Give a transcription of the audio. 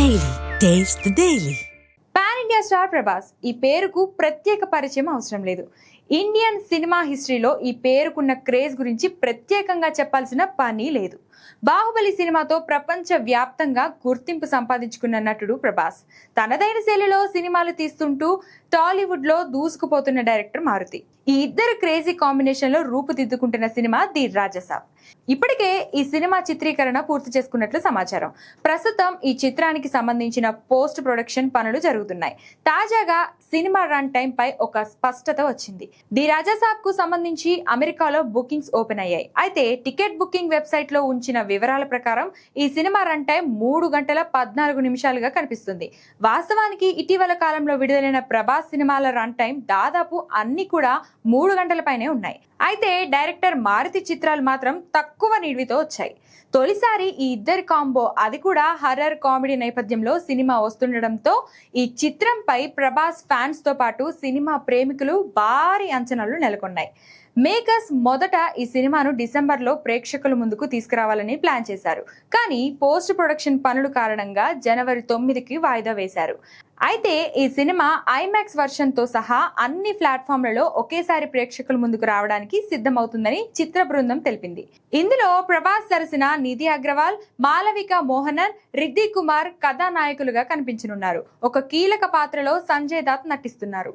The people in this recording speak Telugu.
Daily. Taste the Daily. Pan India star Prabhas ఈ పేరుకు ప్రత్యేక పరిచయం అవసరం లేదు. ఇండియన్ సినిమా హిస్టరీలో ఈ పేరుకున్న క్రేజ్ గురించి ప్రత్యేకంగా చెప్పాల్సిన పని లేదు. బాహుబలి సినిమాతో ప్రపంచ వ్యాప్తంగా గుర్తింపు సంపాదించుకున్న నటుడు ప్రభాస్ తనదైన శైలిలో సినిమాలు తీస్తుంటూ టాలీవుడ్ లో దూసుకుపోతున్న డైరెక్టర్ మారుతి. ఈ ఇద్దరు క్రేజీ కాంబినేషన్ లో రూపుదిద్దుకుంటున్న సినిమా ది రాజసాబ్. ఇప్పటికే ఈ సినిమా చిత్రీకరణ పూర్తి చేసుకున్నట్లు సమాచారం. ప్రస్తుతం ఈ చిత్రానికి సంబంధించిన పోస్ట్ ప్రొడక్షన్ పనులు జరుగుతున్నాయి. తాజాగా సినిమా రన్ టైం పై ఒక స్పష్టత వచ్చింది. ది రాజసాబ్ కు సంబంధించి అమెరికాలో బుకింగ్స్ ఓపెన్ అయ్యాయి. అయితే టికెట్ బుకింగ్ వెబ్సైట్ లో ఉంచిన వివరాల ప్రకారం ఈ సినిమా రన్ టైం 3 గంటల 14 నిమిషాలుగా కనిపిస్తుంది. వాస్తవానికి ఇటీవల కాలంలో విడుదలైన ప్రభాస్ సినిమాల రన్ టైం దాదాపు అన్ని కూడా 3 గంటల పైనే ఉన్నాయి. అయితే డైరెక్టర్ మారుతి చిత్రాలు మాత్రం తక్కువ నిడివితో వచ్చాయి. తొలిసారి ఈ ఇద్దరి కాంబో, అది కూడా హర్రర్ కామెడీ నేపథ్యంలో సినిమా వస్తుండడంతో ఈ చిత్రంపై ప్రభాస్ ఫ్యాన్స్ తో పాటు సినిమా ప్రేమికులు భారీ అంచనాలు నెలకొన్నాయి. మేకర్స్ మొదట ఈ సినిమాను డిసెంబర్లో ప్రేక్షకుల ముందుకు తీసుకురావాలని ప్లాన్ చేశారు. కానీ పోస్ట్ ప్రొడక్షన్ పనుల కారణంగా జనవరి 9కి వాయిదా వేశారు. అయితే ఈ సినిమా ఐమాక్స్ వర్షన్ తో సహా అన్ని ప్లాట్ఫామ్లలో ఒకేసారి ప్రేక్షకుల ముందుకు రావడానికి సిద్ధమవుతుందని చిత్ర బృందం తెలిపింది. ఇందులో ప్రభాస్ సరసన నిధి అగ్రవాల్, మాలవిక మోహనన్, రిద్దిక్ కుమార్ కథానాయకులుగా కనిపించనున్నారు. ఒక కీలక పాత్రలో సంజయ్ దత్ నటిస్తున్నారు.